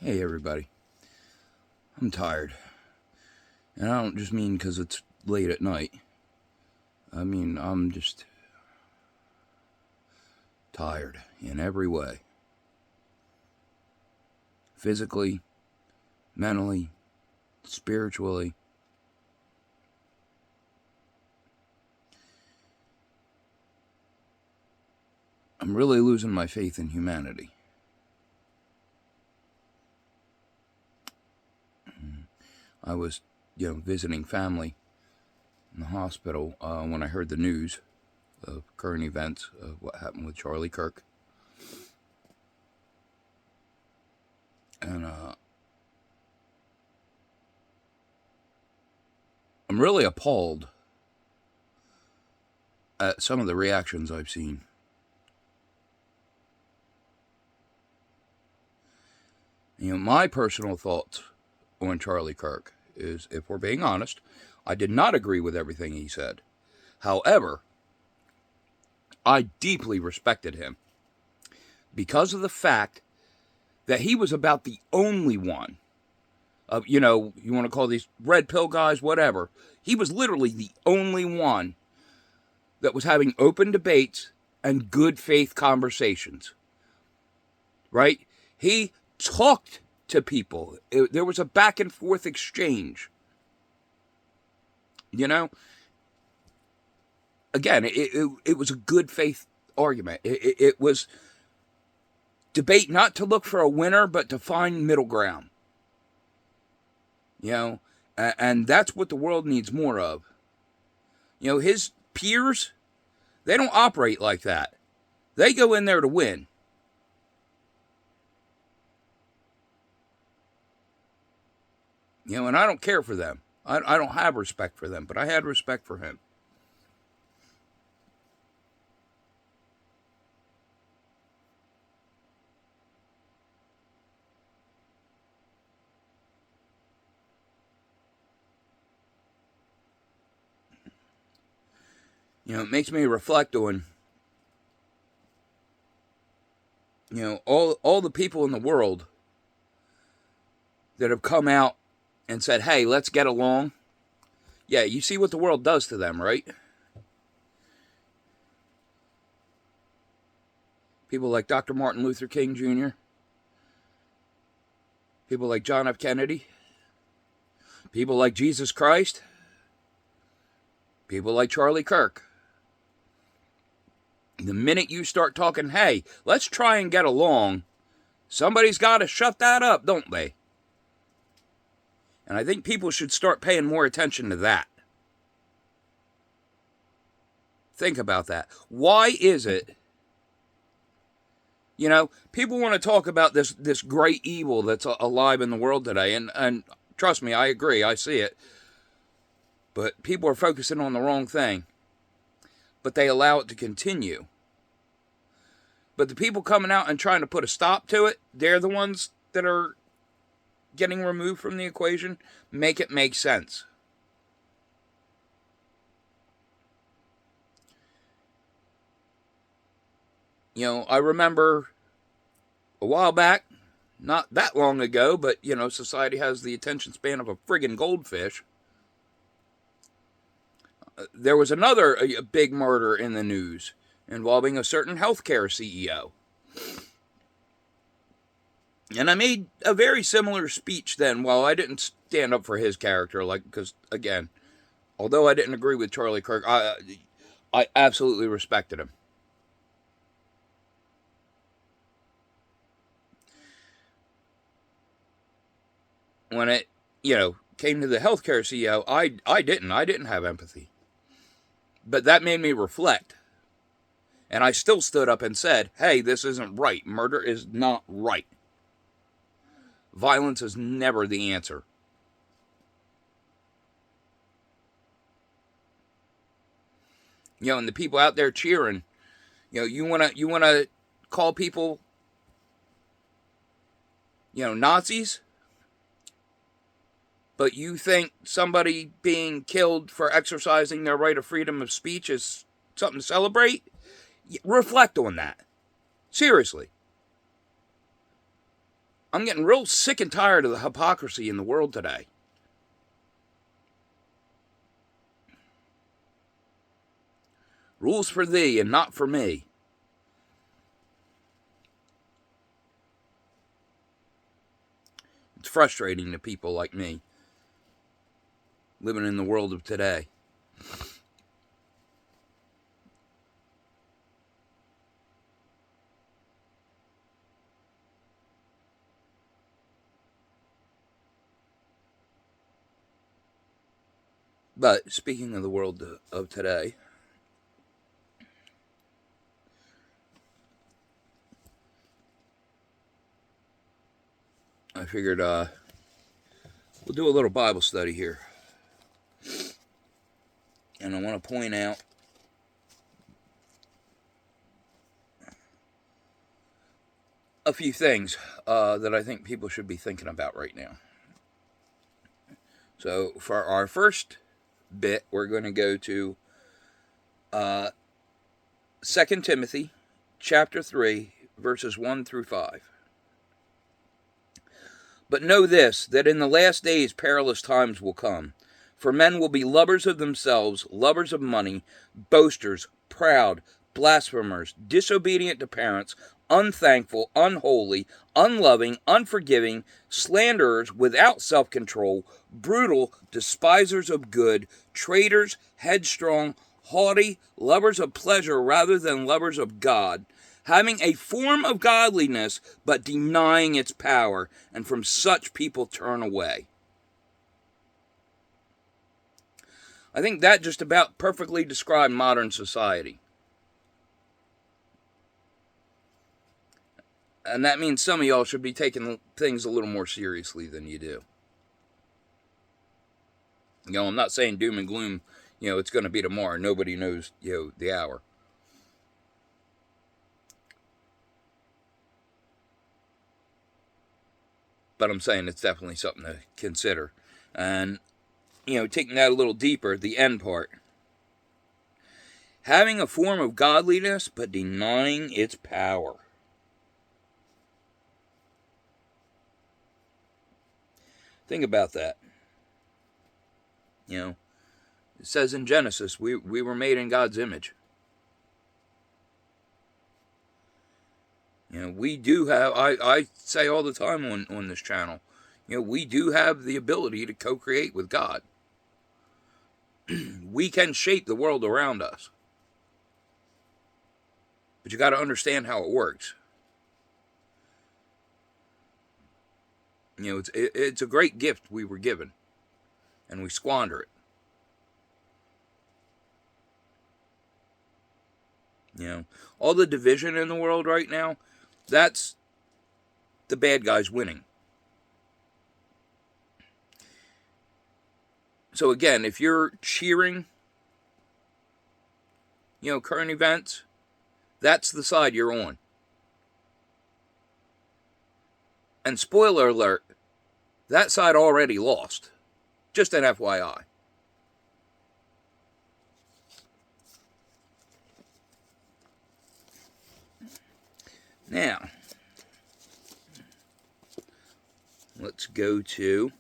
Hey everybody, I'm tired. And I don't just mean because it's late at night. I mean, I'm just tired in every way. Physically, mentally, spiritually. I'm really losing my faith in humanity. I was, visiting family in the hospital when I heard the news of current events of what happened with Charlie Kirk. And I'm really appalled at some of the reactions I've seen. My personal thoughts on Charlie Kirk is, if we're being honest, I did not agree with everything he said. However, I deeply respected him because of the fact that he was about the only one of, you want to call these red pill guys, whatever. He was literally the only one that was having open debates and good faith conversations. Right? He talked to people. There was a back and forth exchange. Again, it was a good faith argument. It was debate not to look for a winner, but to find middle ground. And that's what the world needs more of. His peers, they don't operate like that. They go in there to win. And I don't care for them. I don't have respect for them, but I had respect for him. It makes me reflect on, all the people in the world that have come out and said, hey, let's get along. Yeah, you see what the world does to them, right? People like Dr. Martin Luther King Jr., people like John F. Kennedy, people like Jesus Christ, people like Charlie Kirk. The minute you start talking, hey, let's try and get along, somebody's got to shut that up, don't they? And I think people should start paying more attention to that. Think about that. Why is it, people want to talk about this great evil that's alive in the world today, and trust me, I agree, I see it. But people are focusing on the wrong thing. But they allow it to continue. But the people coming out and trying to put a stop to it, they're the ones that are getting removed from the equation. Make it make sense. I remember a while back, not that long ago, but, society has the attention span of a friggin' goldfish. There was another big murder in the news involving a certain healthcare CEO. And I made a very similar speech then. While I didn't stand up for his character, because, again, although I didn't agree with Charlie Kirk, I absolutely respected him. When it, came to the healthcare CEO, I didn't have empathy. But that made me reflect. And I still stood up and said, hey, this isn't right. Murder is not right. Violence is never the answer. And the people out there cheering, you wanna call people, Nazis, but you think somebody being killed for exercising their right of freedom of speech is something to celebrate? Reflect on that. Seriously. I'm getting real sick and tired of the hypocrisy in the world today. Rules for thee and not for me. It's frustrating to people like me living in the world of today. But speaking of the world of today, I figured we'll do a little Bible study here. And I want to point out a few things that I think people should be thinking about right now. So for our first bit, we're going to go to 2 Timothy chapter 3, verses 1 through 5. But know this, that in the last days perilous times will come. For men will be lovers of themselves, lovers of money, boasters, proud, blasphemers, disobedient to parents, unthankful, unholy, unloving, unforgiving, slanderers, without self-control, brutal, despisers of good, traitors, headstrong, haughty, lovers of pleasure rather than lovers of God, having a form of godliness, but denying its power, and from such people turn away. I think that just about perfectly described modern society. And that means some of y'all should be taking things a little more seriously than you do. I'm not saying doom and gloom, it's going to be tomorrow. Nobody knows, the hour. But I'm saying it's definitely something to consider. And, taking that a little deeper, the end part. Having a form of godliness, but denying its power. Think about that. It says in Genesis, we were made in God's image. We do have, I say all the time on this channel, we do have the ability to co-create with God. We can shape the world around us. But you got to understand how it works. It's a great gift we were given, and we squander it. All the division in the world right now, that's the bad guys winning. So again, if you're cheering, current events, that's the side you're on. And spoiler alert, that side already lost. Just an FYI. Now, let's go to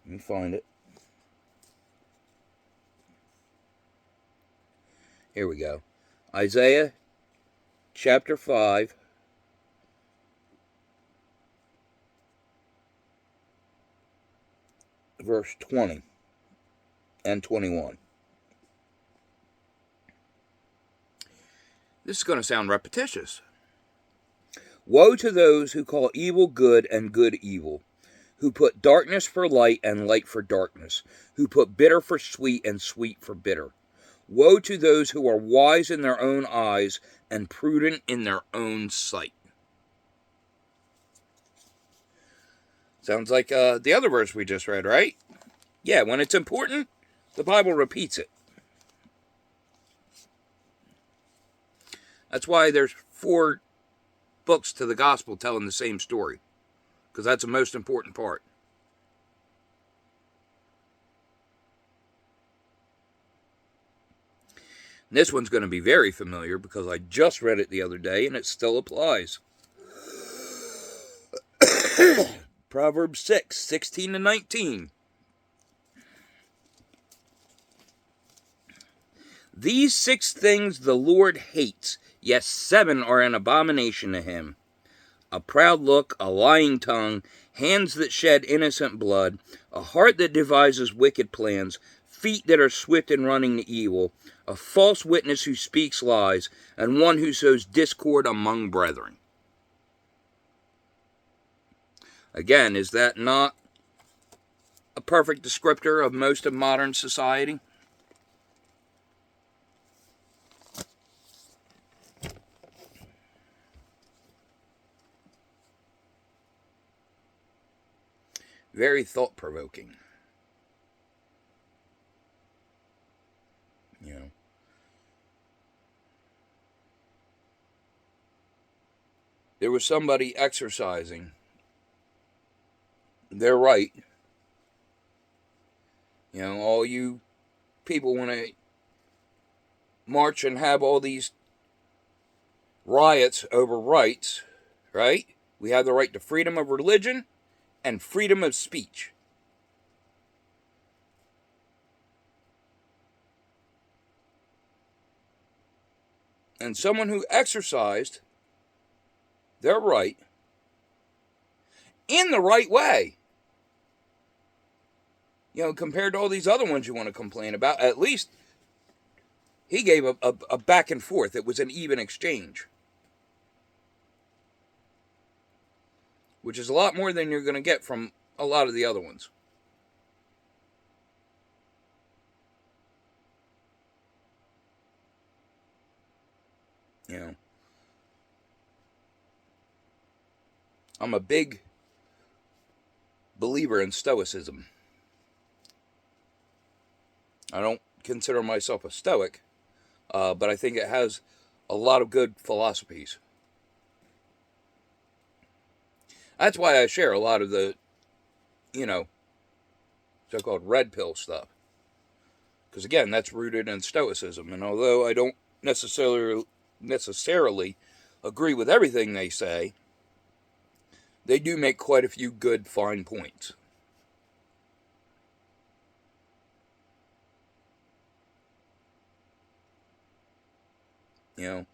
let me find it. Here we go. Isaiah chapter 5, verse 20 and 21. This is going to sound repetitious. Woe to those who call evil good and good evil, who put darkness for light and light for darkness, who put bitter for sweet and sweet for bitter. Woe to those who are wise in their own eyes and prudent in their own sight. Sounds like the other verse we just read, right? Yeah, when it's important, the Bible repeats it. That's why there's 4 books to the gospel telling the same story, because that's the most important part. This one's going to be very familiar because I just read it the other day and it still applies. Proverbs 6:16-19. These 6 things the Lord hates, yes, 7 are an abomination to him: a proud look, a lying tongue, hands that shed innocent blood, a heart that devises wicked plans, feet that are swift in running to evil, a false witness who speaks lies, and one who sows discord among brethren. Again, is that not a perfect descriptor of most of modern society? Very thought-provoking. You know. There was somebody exercising their right. You know, all you people want to march and have all these riots over rights, right? We have the right to freedom of religion and freedom of speech. And someone who exercised their right in the right way, you know, compared to all these other ones you want to complain about, at least he gave a back and forth. It was an even exchange, which is a lot more than you're going to get from a lot of the other ones. You know, I'm a big believer in Stoicism. I don't consider myself a Stoic, but I think it has a lot of good philosophies. That's why I share a lot of the, you know, so-called red pill stuff. Because again, that's rooted in Stoicism. And although I don't necessarily agree with everything they say, they do make quite a few good, fine points. You know,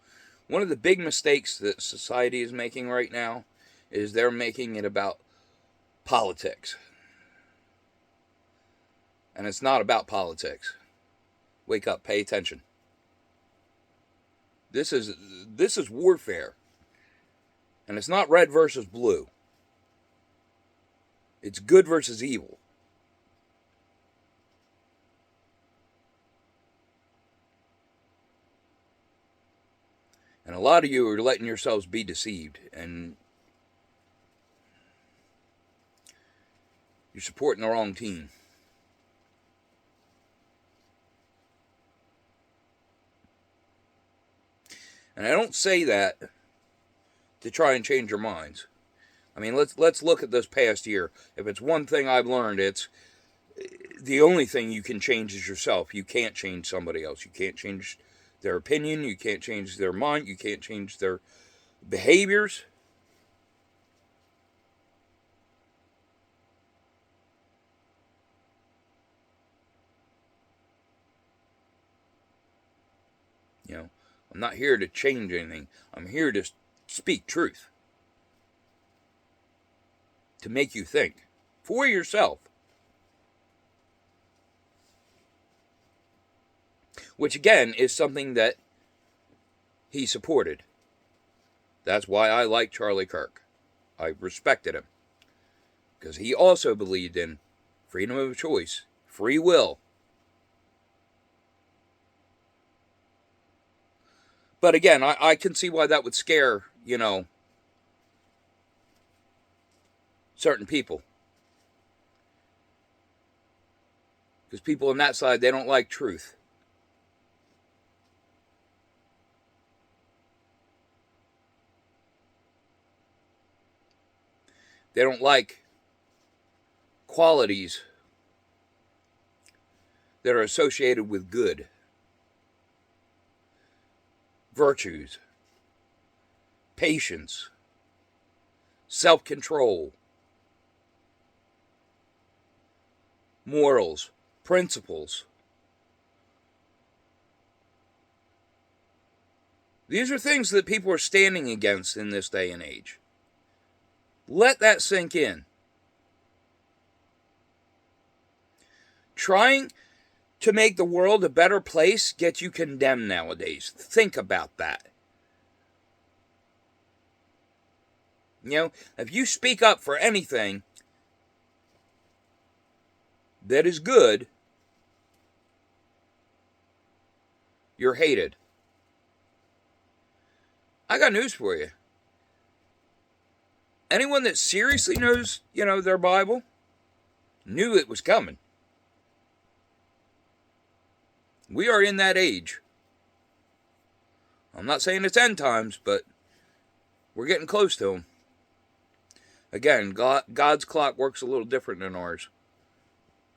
one of the big mistakes that society is making right now is they're making it about politics. And it's not about politics. Wake up, pay attention. This is warfare. And it's not red versus blue. It's good versus evil. And a lot of you are letting yourselves be deceived, and you're supporting the wrong team. And I don't say that to try and change your minds. I mean, let's look at this past year. If it's one thing I've learned, it's the only thing you can change is yourself. You can't change somebody else. You can't change their opinion. You can't change their mind. You can't change their behaviors. You know, I'm not here to change anything. I'm here to speak truth. To make you think for yourself. Which again is something that he supported. That's why I like Charlie Kirk. I respected him. Because he also believed in freedom of choice, free will. But again, I can see why that would scare, you know, certain people. Because people on that side, they don't like truth. They don't like qualities that are associated with good. virtues, patience, self-control, morals, principles. These are things that people are standing against in this day and age. Let that sink in. Trying to make the world a better place gets you condemned nowadays. Think about that. You know, if you speak up for anything that is good, you're hated. I got news for you. Anyone that seriously knows, their Bible, knew it was coming. We are in that age. I'm not saying it's end times, but we're getting close to them. Again, God's clock works a little different than ours.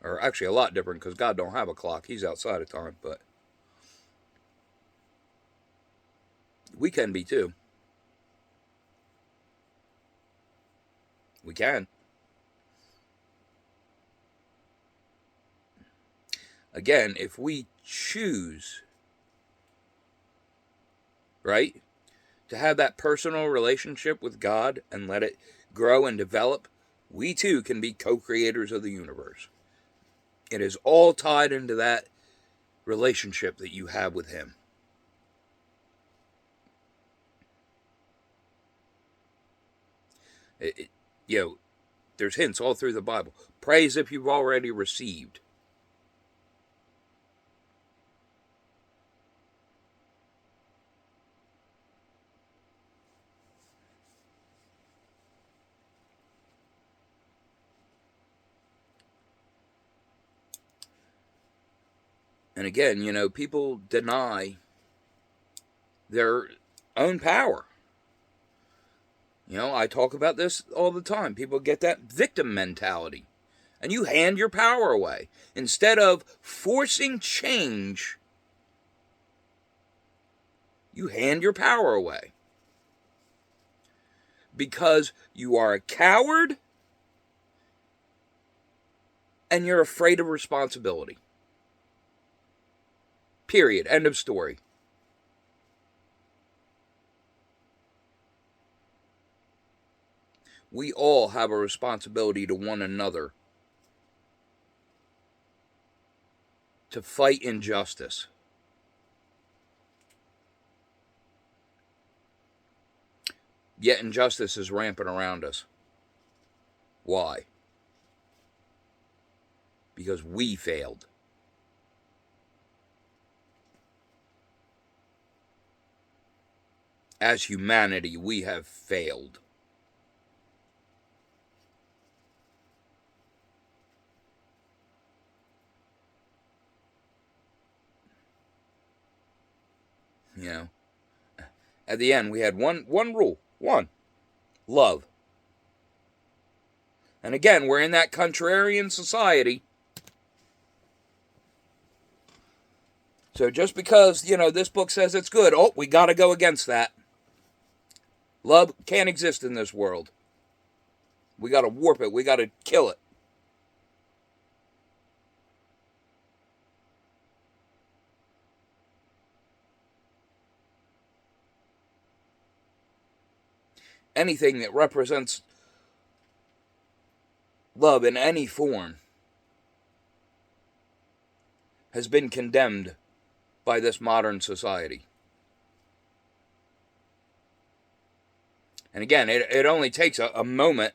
Or actually a lot different, because God don't have a clock. He's outside of time, but we can be too. We can. Again, if we choose, right, to have that personal relationship with God and let it grow and develop, we too can be co-creators of the universe. It is all tied into that relationship that you have with Him. There's hints all through the Bible. Pray as if you've already received. And again, people deny their own power. I talk about this all the time. People get that victim mentality. And you hand your power away. Instead of forcing change, you hand your power away. Because you are a coward and you're afraid of responsibility. Period. End of story. We all have a responsibility to one another to fight injustice. Yet injustice is rampant around us. Why? Because we failed. As humanity, we have failed. At the end, we had one rule. One. Love. And again, we're in that contrarian society. So just because, this book says it's good, we got to go against that. Love can't exist in this world. We got to warp it. We got to kill it. Anything that represents love in any form has been condemned by this modern society. And again, it only takes a moment.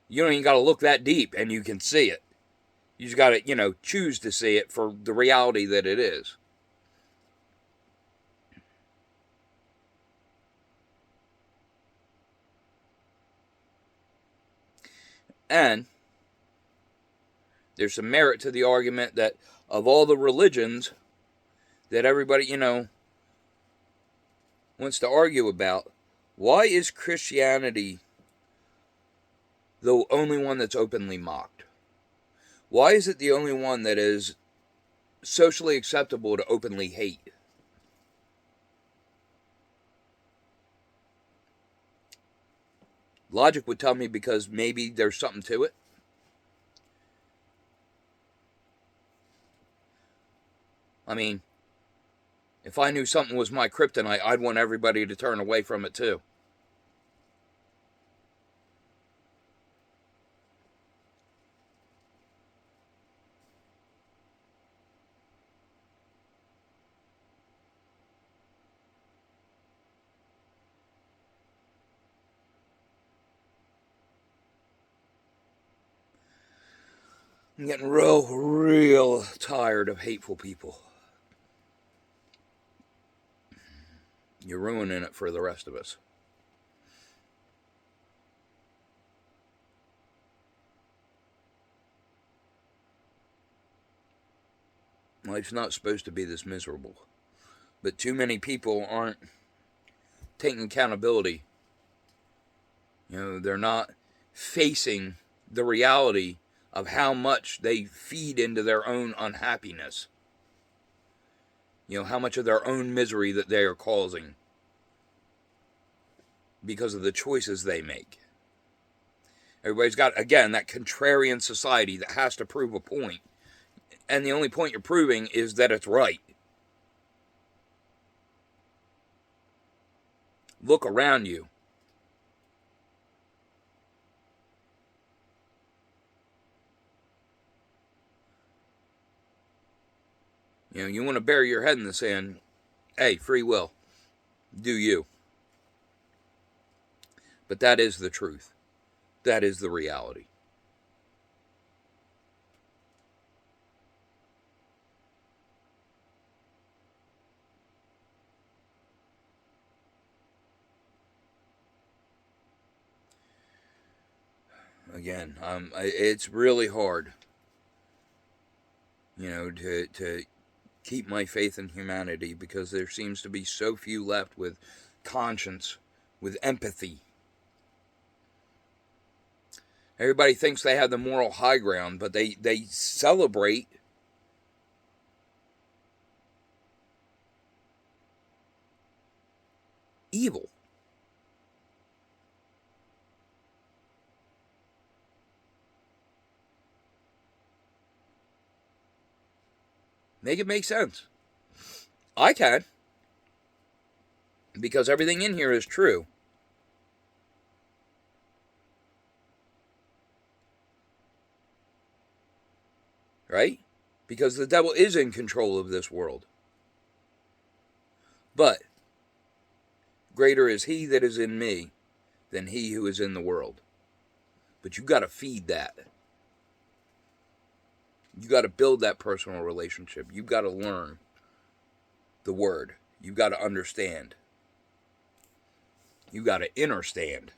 You don't even got to look that deep and you can see it. You just got to, choose to see it for the reality that it is. And there's some merit to the argument that of all the religions that everybody, wants to argue about, why is Christianity the only one that's openly mocked? Why is it the only one that is socially acceptable to openly hate? Logic would tell me because maybe there's something to it. I mean, if I knew something was my kryptonite, I'd want everybody to turn away from it too. I'm getting real tired of hateful people. You're ruining it for the rest of us. Life's not supposed to be this miserable. But too many people aren't taking accountability. They're not facing the reality of how much they feed into their own unhappiness. How much of their own misery that they are causing because of the choices they make. Everybody's got, again, that contrarian society that has to prove a point. And the only point you're proving is that it's right. Look around you. You want to bury your head in the sand. Hey, free will. Do you. But that is the truth. That is the reality. Again, it's really hard, to keep my faith in humanity because there seems to be so few left with conscience, with empathy. Everybody thinks they have the moral high ground, but they celebrate evil. Make it make sense. I can. Because everything in here is true. Right? Because the devil is in control of this world. But greater is he that is in me than he who is in the world. But you got to feed that. You got to build that personal relationship. You got to learn the word. You got to understand. You got to understand.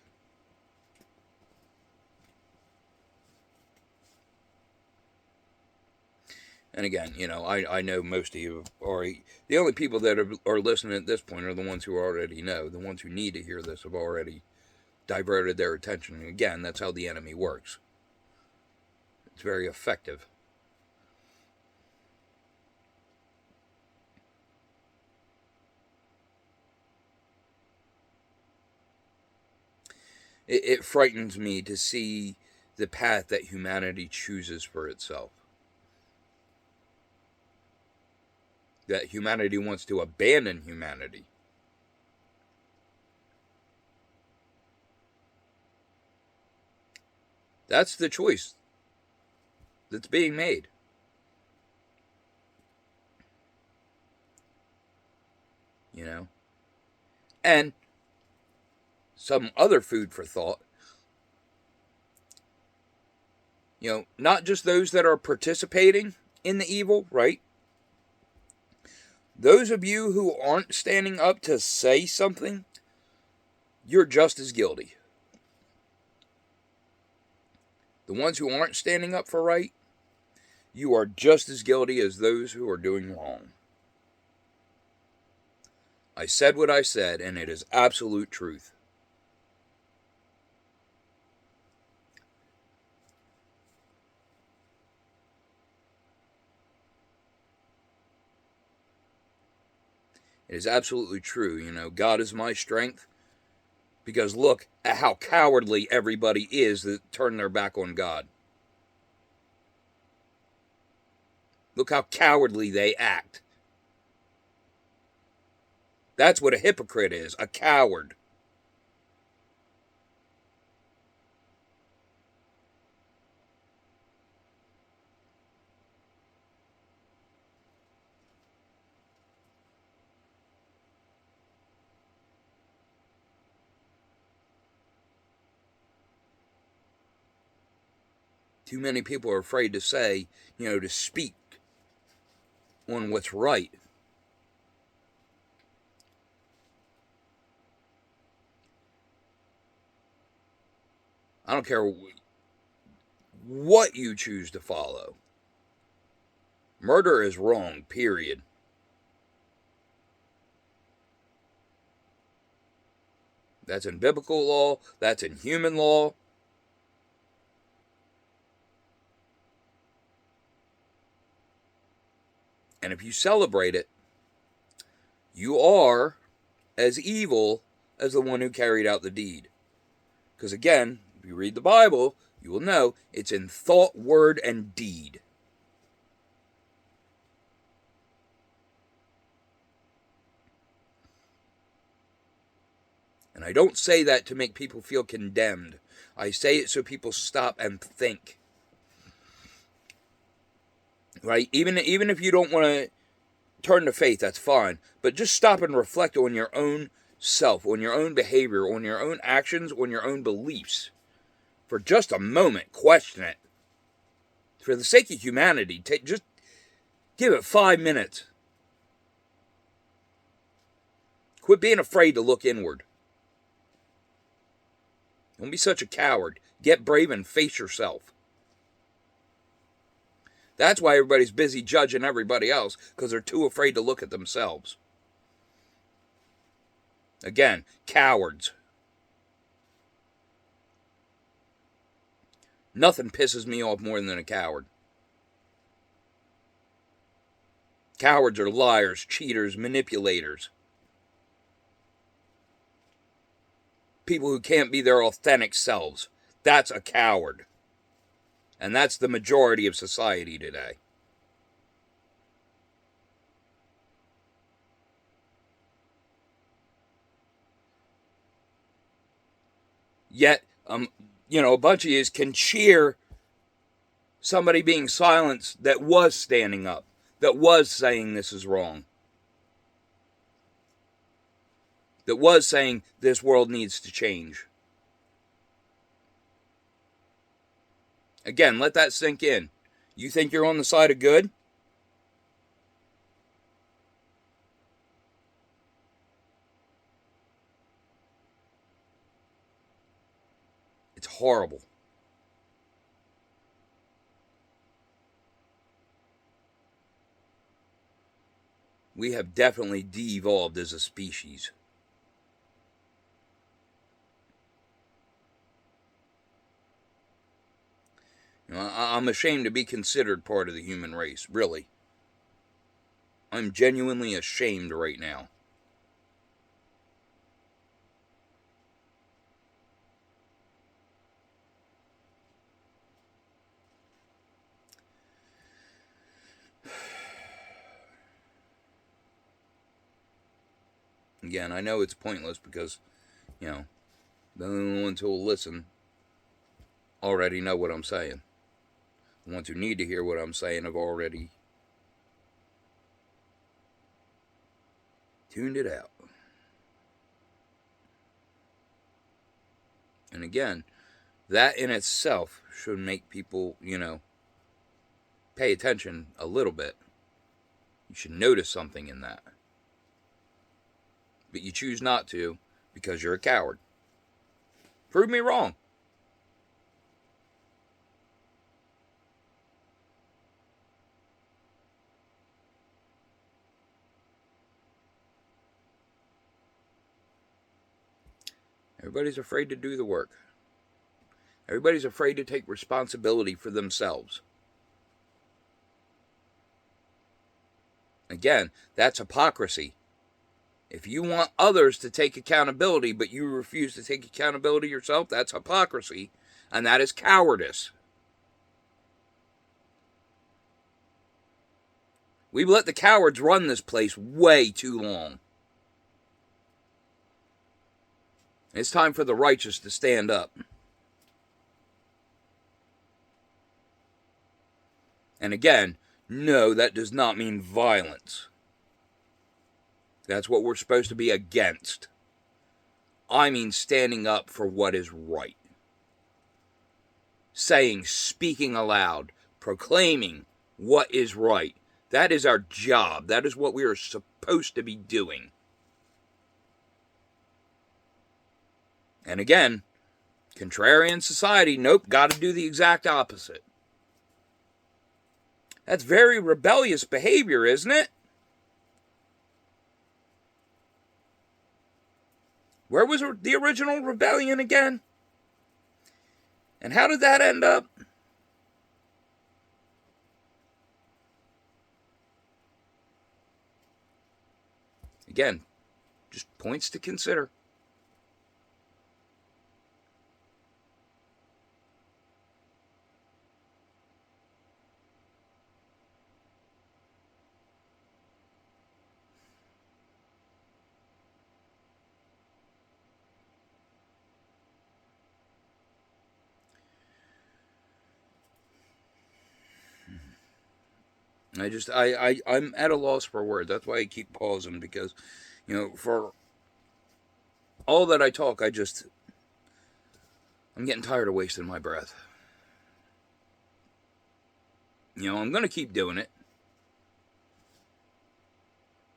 And again, I know most of you already. The only people that are listening at this point are the ones who already know. The ones who need to hear this have already diverted their attention. And again, that's how the enemy works. It's very effective. It frightens me to see the path that humanity chooses for itself. That humanity wants to abandon humanity. That's the choice that's being made. And some other food for thought. Not just those that are participating in the evil, right? Those of you who aren't standing up to say something, you're just as guilty. The ones who aren't standing up for right, you are just as guilty as those who are doing wrong. I said what I said, and it is absolute truth. It is absolutely true. God is my strength. Because look at how cowardly everybody is that turn their back on God. Look how cowardly they act. That's what a hypocrite is, a coward. Too many people are afraid to say, to speak on what's right. I don't care what you choose to follow. Murder is wrong, period. That's in biblical law. That's in human law. And if you celebrate it, you are as evil as the one who carried out the deed. Because again, if you read the Bible, you will know it's in thought, word, and deed. And I don't say that to make people feel condemned. I say it so people stop and think. Right? Even if you don't want to turn to faith, that's fine. But just stop and reflect on your own self, on your own behavior, on your own actions, on your own beliefs. For just a moment, question it. For the sake of humanity, just give it 5 minutes. Quit being afraid to look inward. Don't be such a coward. Get brave and face yourself. That's why everybody's busy judging everybody else, because they're too afraid to look at themselves. Again, cowards. Nothing pisses me off more than a coward. Cowards are liars, cheaters, manipulators. People who can't be their authentic selves. That's a coward. And that's the majority of society today. Yet, a bunch of yous can cheer somebody being silenced that was standing up, that was saying this is wrong, that was saying this world needs to change. Again, let that sink in. You think you're on the side of good? It's horrible. We have definitely de-evolved as a species. I'm ashamed to be considered part of the human race, really. I'm genuinely ashamed right now. Again, I know it's pointless because, the only ones who will listen already know what I'm saying. The ones who need to hear what I'm saying have already tuned it out. And again, that in itself should make people, pay attention a little bit. You should notice something in that. But you choose not to because you're a coward. Prove me wrong. Everybody's afraid to do the work. Everybody's afraid to take responsibility for themselves. Again, that's hypocrisy. If you want others to take accountability, but you refuse to take accountability yourself, that's hypocrisy, and that is cowardice. We've let the cowards run this place way too long. It's time for the righteous to stand up. And again, no, that does not mean violence. That's what we're supposed to be against. I mean standing up for what is right. Saying, speaking aloud, proclaiming what is right. That is our job. That is what we are supposed to be doing. And again, contrarian society, nope, got to do the exact opposite. That's very rebellious behavior, isn't it? Where was the original rebellion again? And how did that end up? Again, just points to consider. I'm at a loss for words. That's why I keep pausing, because, for all that I talk, I'm getting tired of wasting my breath. I'm going to keep doing it,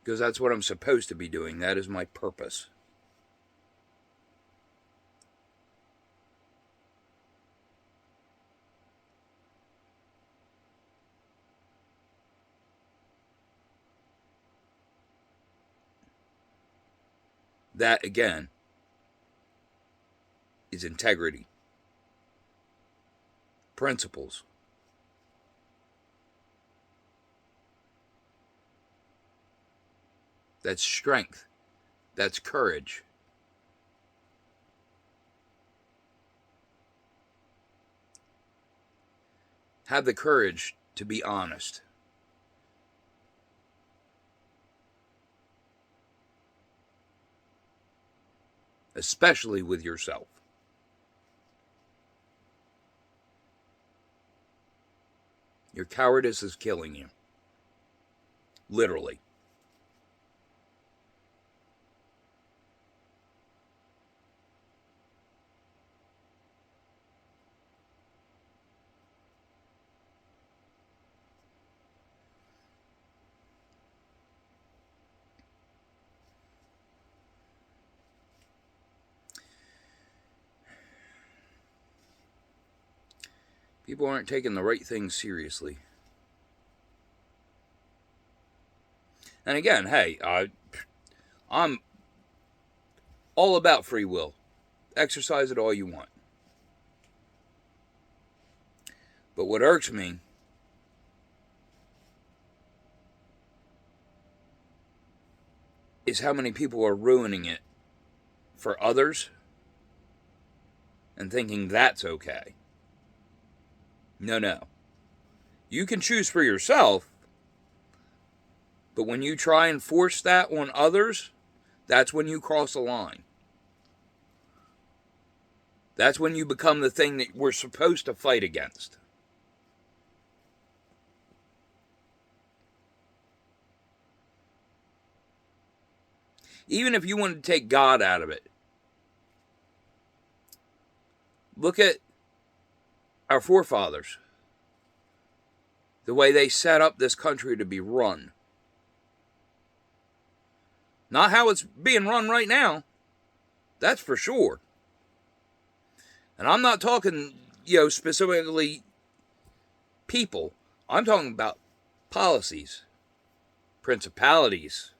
because that's what I'm supposed to be doing. That is my purpose. That, again, is integrity. Principles. That's strength. That's courage. Have the courage to be honest. Especially with yourself. Your cowardice is killing you. Literally. People aren't taking the right things seriously. And again, hey, I'm all about free will. Exercise it all you want. But what irks me is how many people are ruining it for others and thinking that's okay. No. You can choose for yourself, but when you try and force that on others, that's when you cross a line. That's when you become the thing that we're supposed to fight against. Even if you want to take God out of it, look at our forefathers. The way they set up this country to be run. Not how it's being run right now. That's for sure. And I'm not talking, specifically people. I'm talking about policies, principalities.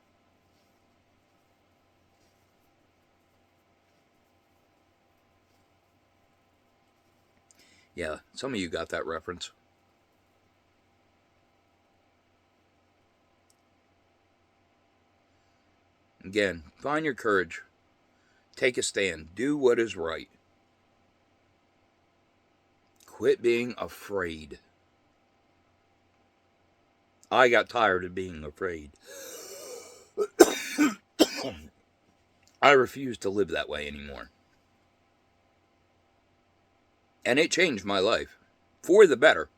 Yeah, some of you got that reference. Again, find your courage. Take a stand. Do what is right. Quit being afraid. I got tired of being afraid. I refuse to live that way anymore. And it changed my life. For the better.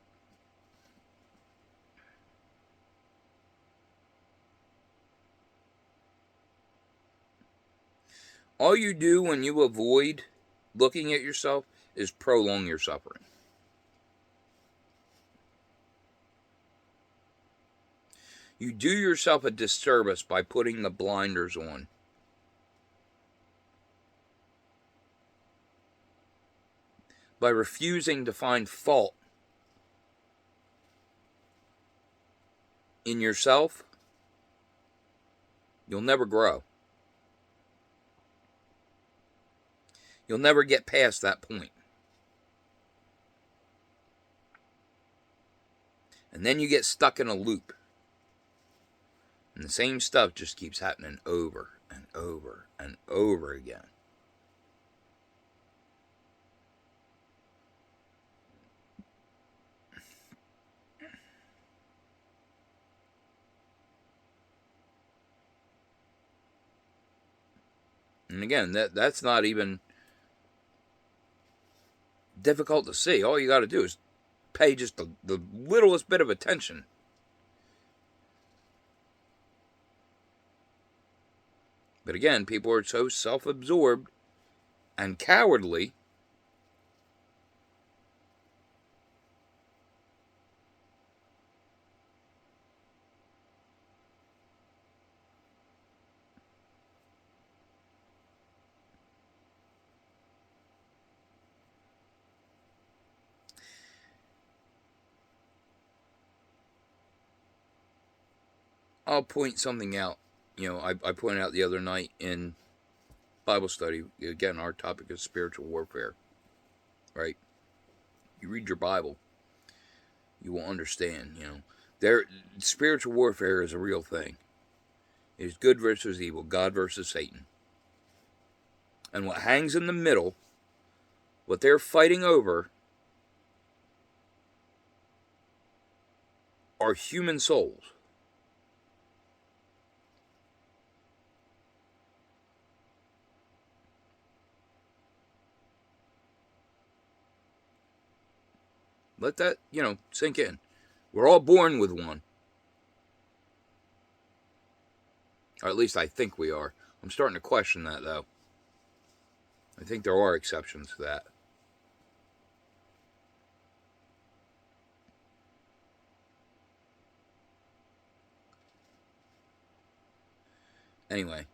All you do when you avoid looking at yourself is prolong your suffering. You do yourself a disservice by putting the blinders on. By refusing to find fault in yourself, you'll never grow. You'll never get past that point. And then you get stuck in a loop. And the same stuff just keeps happening over and over and over again. And again, that's not even difficult to see. All you got to do is pay just the littlest bit of attention. But again, people are so self-absorbed and cowardly I'll point something out. I pointed out the other night in Bible study, again, our topic is spiritual warfare, right? You read your Bible, you will understand, spiritual warfare is a real thing. It is good versus evil, God versus Satan. And what hangs in the middle, what they're fighting over, are human souls. Let that, sink in. We're all born with one. Or at least I think we are. I'm starting to question that, though. I think there are exceptions to that. Anyway,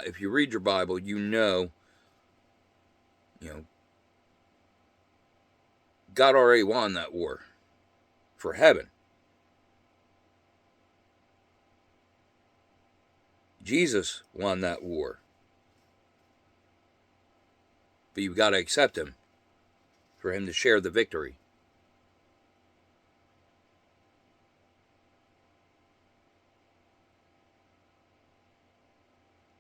if you read your Bible, God already won that war for heaven. Jesus won that war. But you've got to accept him for him to share the victory.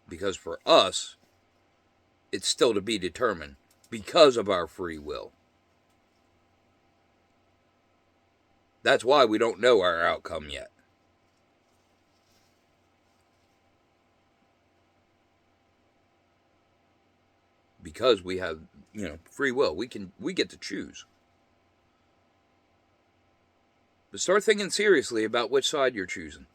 Because for us, it's still to be determined because of our free will. That's why we don't know our outcome yet. Because we have, free will. We get to choose. But start thinking seriously about which side you're choosing.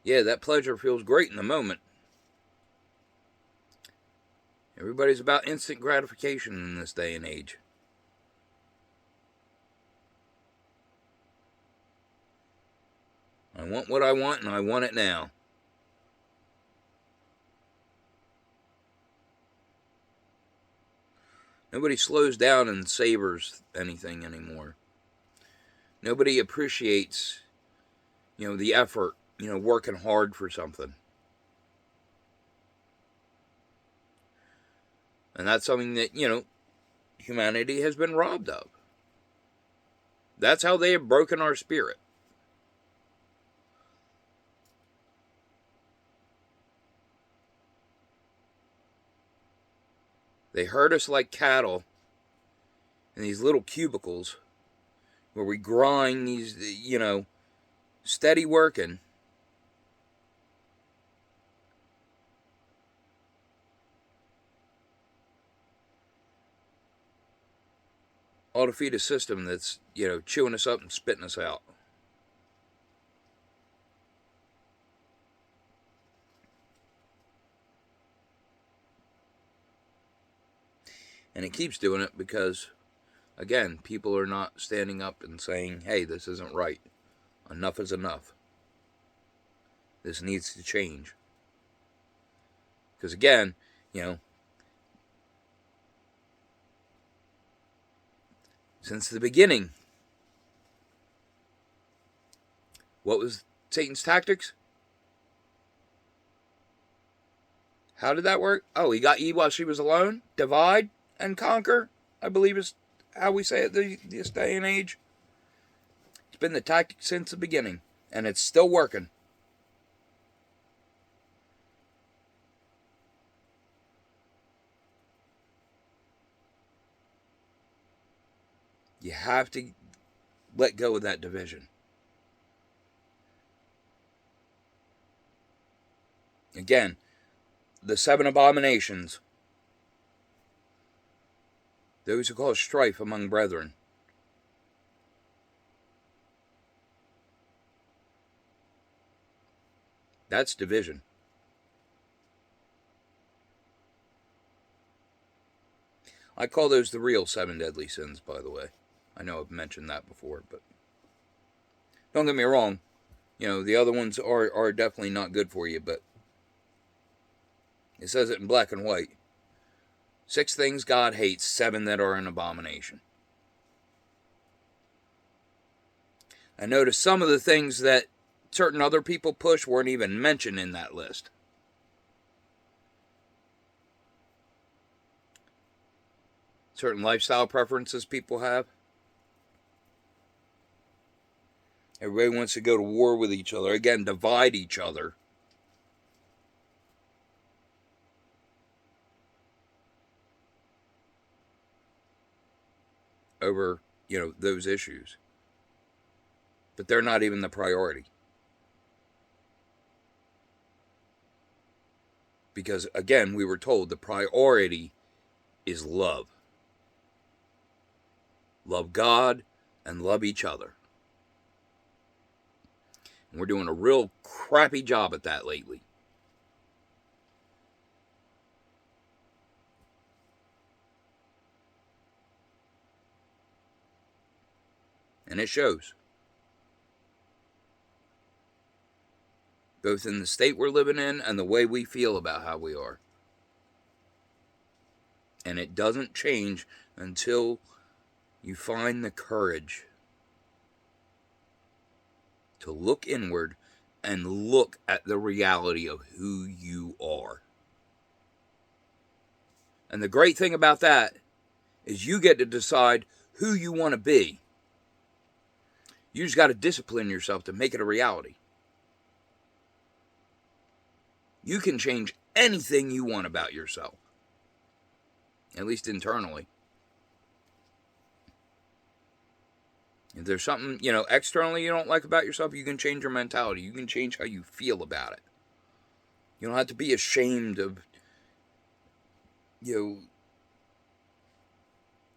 Yeah, that pleasure feels great in the moment. Everybody's about instant gratification in this day and age. I want what I want, and I want it now. Nobody slows down and savors anything anymore. Nobody appreciates, the effort, working hard for something. And that's something that, humanity has been robbed of. That's how they have broken our spirit. They herd us like cattle in these little cubicles where we grind these, steady working. All to feed a system that's, chewing us up and spitting us out. And it keeps doing it because, again, people are not standing up and saying, hey, this isn't right. Enough is enough. This needs to change. Because, again, since the beginning, what was Satan's tactics? How did that work? Oh, he got Eve while she was alone? Divide and conquer, I believe is how we say it this day and age. It's been the tactic since the beginning, and it's still working. You have to let go of that division. Again, the 7 abominations, those who cause strife among brethren. That's division. I call those the real 7 deadly sins, by the way. I know I've mentioned that before, but don't get me wrong. The other ones are definitely not good for you, but it says it in black and white. 6 things God hates, 7 that are an abomination. I noticed some of the things that certain other people push weren't even mentioned in that list. Certain lifestyle preferences people have. Everybody wants to go to war with each other. Again, divide each other. Over, those issues. But they're not even the priority. Because, again, we were told the priority is love. Love God and love each other. And we're doing a real crappy job at that lately. And it shows. Both in the state we're living in and the way we feel about how we are. And it doesn't change until you find the courage to look inward and look at the reality of who you are. And the great thing about that is you get to decide who you want to be. You just got to discipline yourself to make it a reality. You can change anything you want about yourself. At least internally. If there's something, externally you don't like about yourself, you can change your mentality. You can change how you feel about it. You don't have to be ashamed of,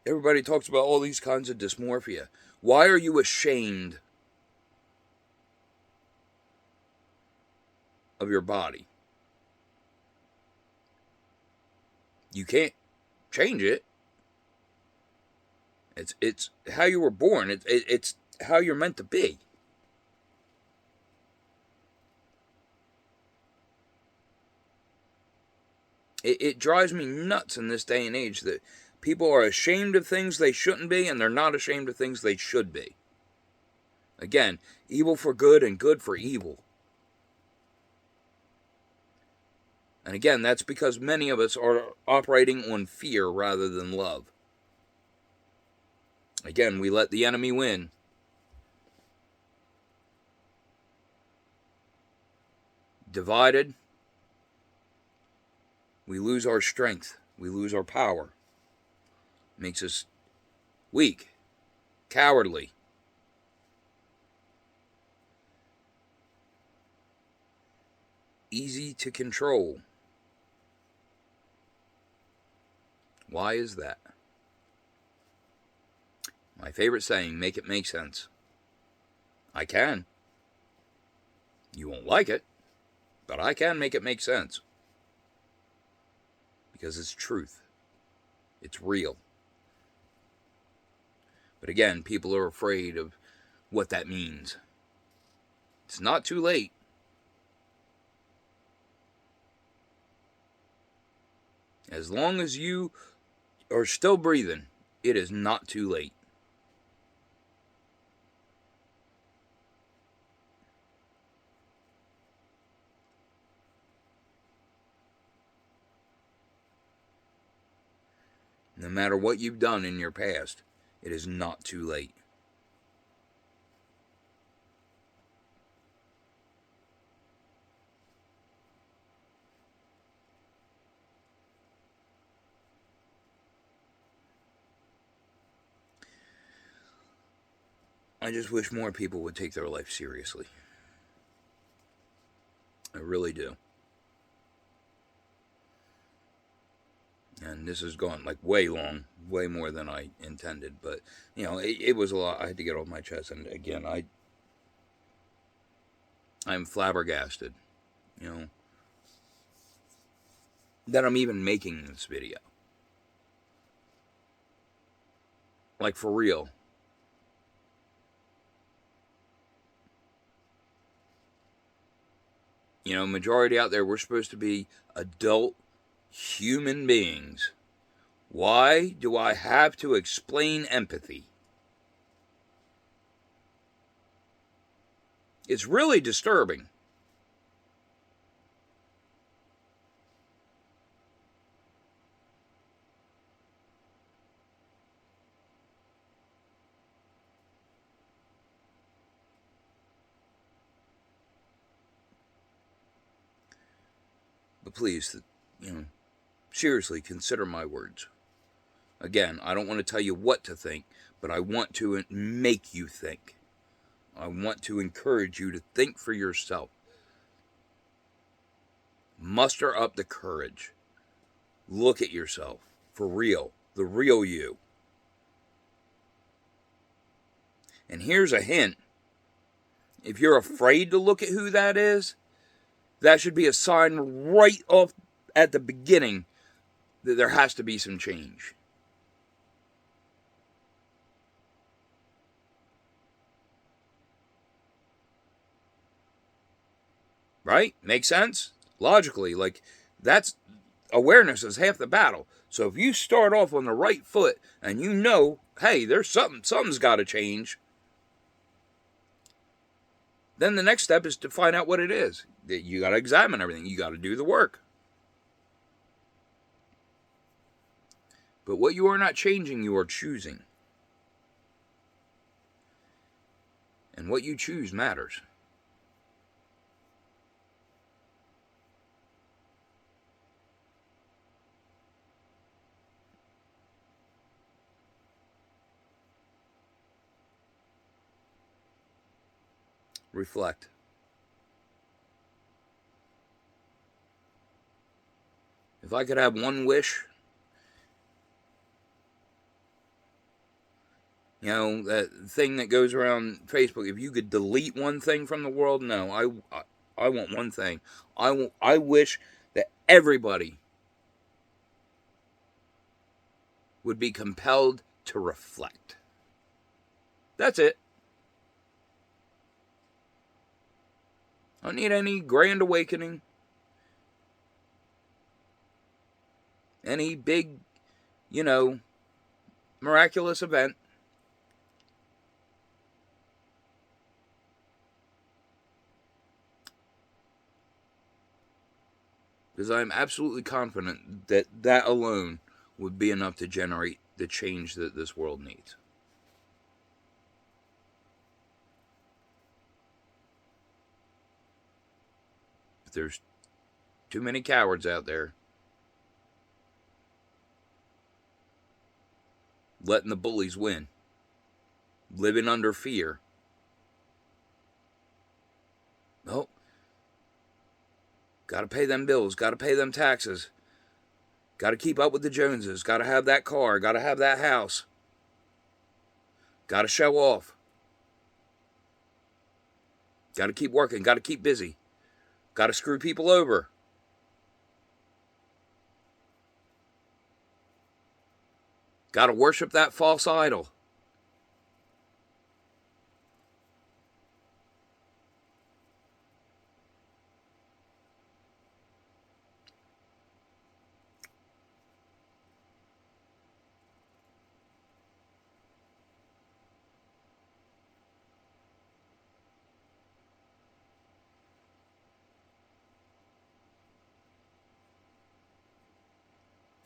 everybody talks about all these kinds of dysmorphia. Why are you ashamed of your body? You can't change it. It's how you were born. It's how you're meant to be. It drives me nuts in this day and age that people are ashamed of things they shouldn't be, and they're not ashamed of things they should be. Again, evil for good and good for evil. And again, that's because many of us are operating on fear rather than love. Again, we let the enemy win. Divided, we lose our strength. We lose our power. Makes us weak, cowardly. Easy to control. Why is that? My favorite saying, make it make sense. I can. You won't like it, but I can make it make sense. Because it's truth. It's real. But again, people are afraid of what that means. It's not too late. As long as you are still breathing, it is not too late. No matter what you've done in your past, it is not too late. I just wish more people would take their life seriously. I really do. And this has gone like way long, way more than I intended. But, it was a lot. I had to get off my chest. And again, I'm flabbergasted, that I'm even making this video. Like, for real. Majority out there, we're supposed to be adult human beings. Why do I have to explain empathy? It's really disturbing. But please, seriously, consider my words. Again, I don't want to tell you what to think, but I want to make you think. I want to encourage you to think for yourself. Muster up the courage. Look at yourself. For real. The real you. And here's a hint. If you're afraid to look at who that is, that should be a sign right off at the beginning that there has to be some change. Right? Makes sense? Logically, that's awareness is half the battle. So if you start off on the right foot and hey, there's something's got to change, then the next step is to find out what it is. You got to examine everything. You got to do the work. But what you are not changing, you are choosing. And what you choose matters. Reflect. If I could have one wish, that thing that goes around Facebook, if you could delete one thing from the world, no, I want one thing. I wish that everybody would be compelled to reflect. That's it. I don't need any grand awakening. Any big, miraculous event. Because I'm absolutely confident that alone would be enough to generate the change that this world needs. there's too many cowards out there letting the bullies win, living under fear. Oh, got to pay them bills, got to pay them taxes, got to keep up with the Joneses, got to have that car, got to have that house, got to show off, got to keep working, got to keep busy, got to screw people over. Got to worship that false idol.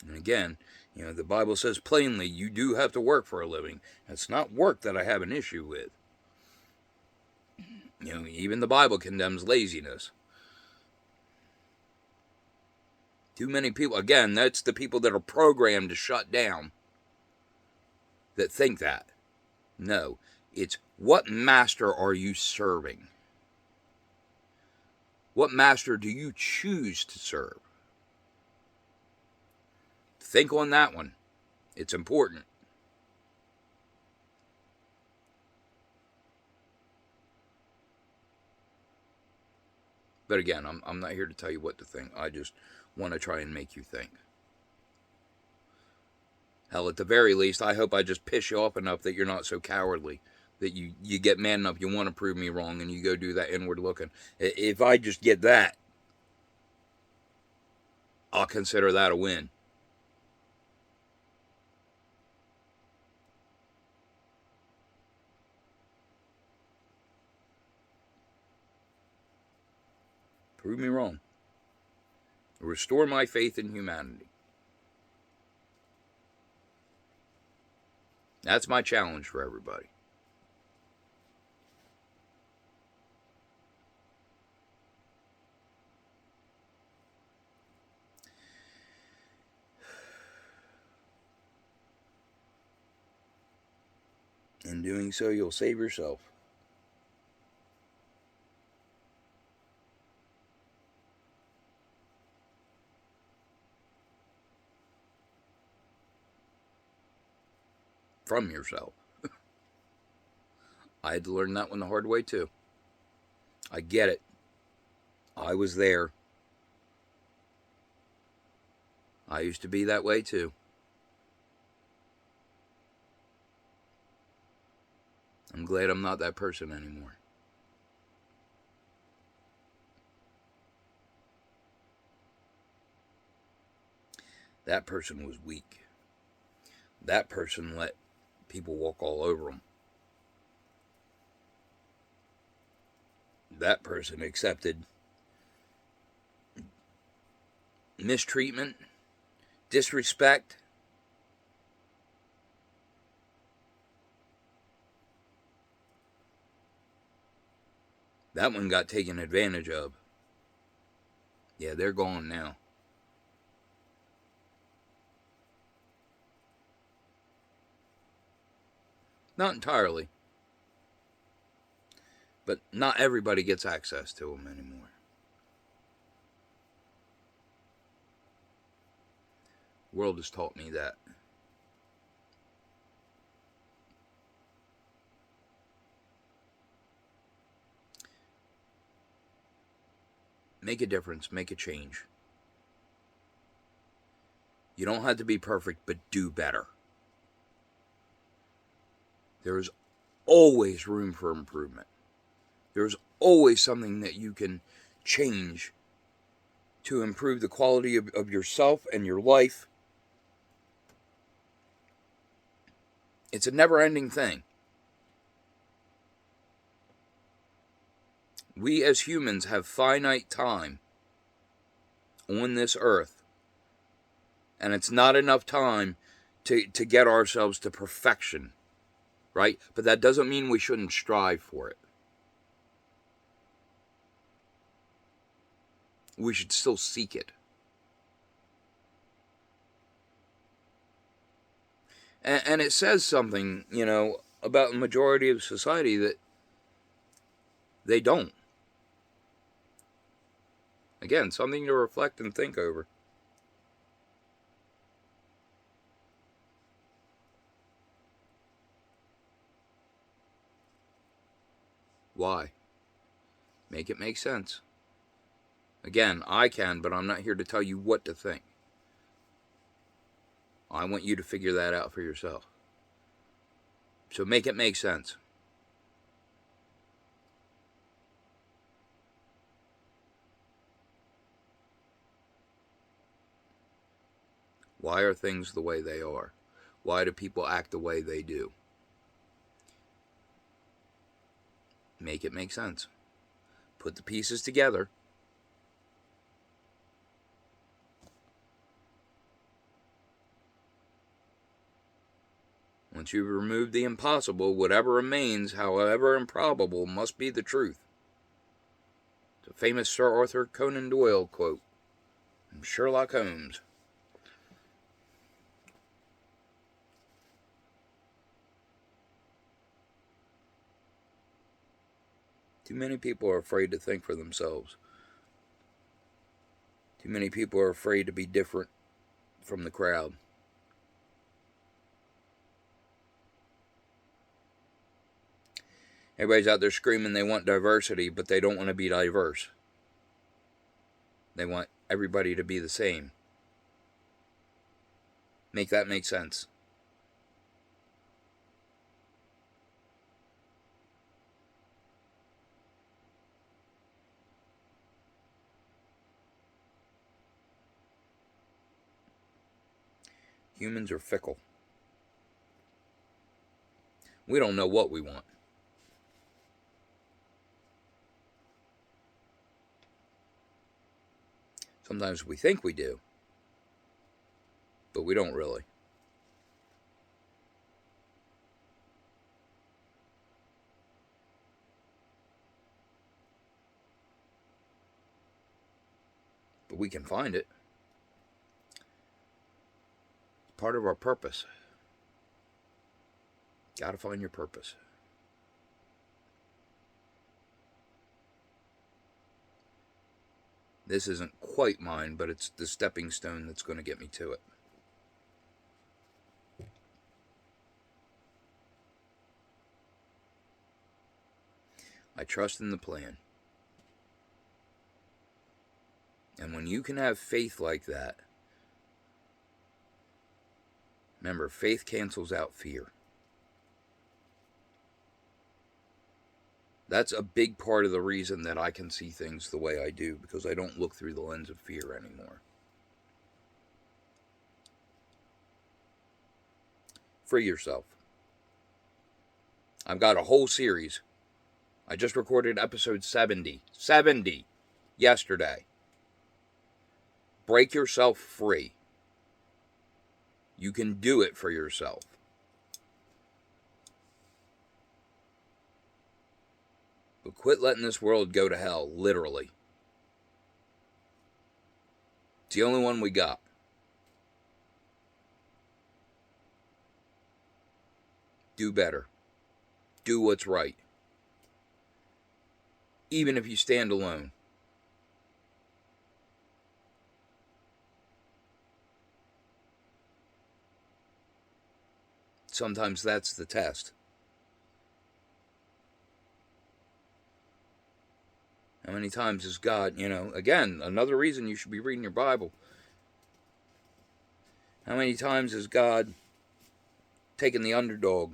And again, the Bible says plainly, you do have to work for a living. It's not work that I have an issue with. Even the Bible condemns laziness. Too many people, again, that's the people that are programmed to shut down that think that. No, it's what master are you serving? What master do you choose to serve? Think on that one. It's important. But again, I'm not here to tell you what to think. I just want to try and make you think. Hell, at the very least, I hope I just piss you off enough that you're not so cowardly, that you get mad enough you want to prove me wrong and you go do that inward looking. If I just get that, I'll consider that a win. Prove me wrong. Restore my faith in humanity. That's my challenge for everybody. In doing so, you'll save yourself. From yourself. I had to learn that one the hard way too. I get it. I was there. I used to be that way too. I'm glad I'm not that person anymore. That person was weak. That person let people walk all over them. That person accepted mistreatment, disrespect. That one got taken advantage of. Yeah, they're gone now. Not entirely. But not everybody gets access to them anymore. The world has taught me that. Make a difference, make a change. You don't have to be perfect, but do better. There's always room for improvement. There's always something that you can change to improve the quality of yourself and your life. It's a never-ending thing. We as humans have finite time on this earth, and it's not enough time to get ourselves to perfection, right? But that doesn't mean we shouldn't strive for it. we should still seek it. And it says something, about the majority of society that they don't. Again, something to reflect and think over. Why? Make it make sense. Again, I can, but I'm not here to tell you what to think. I want you to figure that out for yourself. So make it make sense. Why are things the way they are? Why do people act the way they do? Make it make sense. Put the pieces together. Once you've removed the impossible, whatever remains, however improbable, must be the truth. It's a famous Sir Arthur Conan Doyle quote from Sherlock Holmes. Too many people are afraid to think for themselves. Too many people are afraid to be different from the crowd. Everybody's out there screaming they want diversity, but they don't want to be diverse. They want everybody to be the same. Make that make sense. Humans are fickle. We don't know what we want. Sometimes we think we do, but we don't really. But we can find it. It's part of our purpose. Gotta find your purpose. This isn't quite mine, but it's the stepping stone that's going to get me to it. I trust in the plan. And when you can have faith like that, remember, faith cancels out fear. That's a big part of the reason that I can see things the way I do, because I don't look through the lens of fear anymore. Free yourself. I've got a whole series. I just recorded episode 70 yesterday. Break yourself free. You can do it for yourself. But quit letting this world go to hell, literally. It's the only one we got. Do better. Do what's right. Even if you stand alone. Sometimes that's the test. How many times has God, again, another reason you should be reading your Bible. How many times has God taken the underdog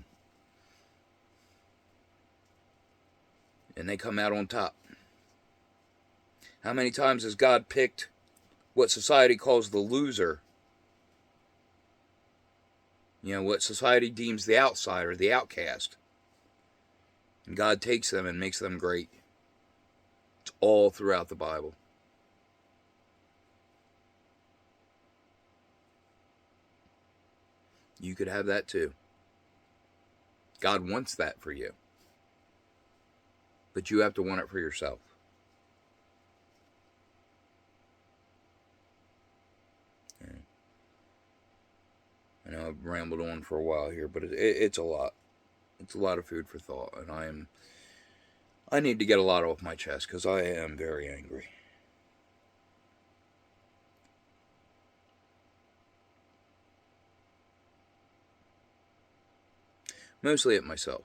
and they come out on top? How many times has God picked what society calls the loser? What society deems the outsider, the outcast. And God takes them and makes them great. It's all throughout the Bible. You could have that too. God wants that for you. But you have to want it for yourself. I know I've rambled on for a while here, but it's a lot. It's a lot of food for thought, and I need to get a lot off my chest because I am very angry. Mostly at myself,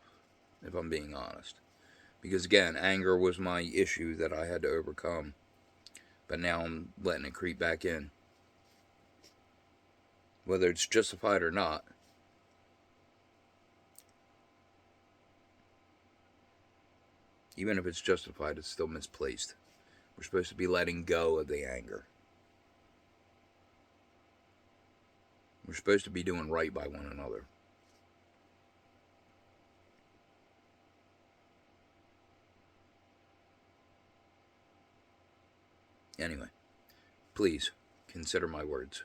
if I'm being honest. Because again, anger was my issue that I had to overcome. But now I'm letting it creep back in. Whether it's justified or not. Even if it's justified, it's still misplaced. We're supposed to be letting go of the anger. We're supposed to be doing right by one another. Anyway, please consider my words.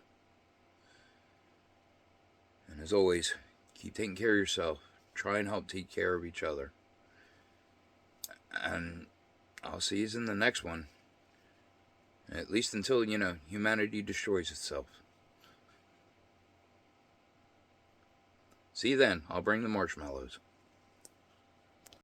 And as always, keep taking care of yourself. Try and help take care of each other. And I'll see you in the next one. At least until, humanity destroys itself. See you then. I'll bring the marshmallows.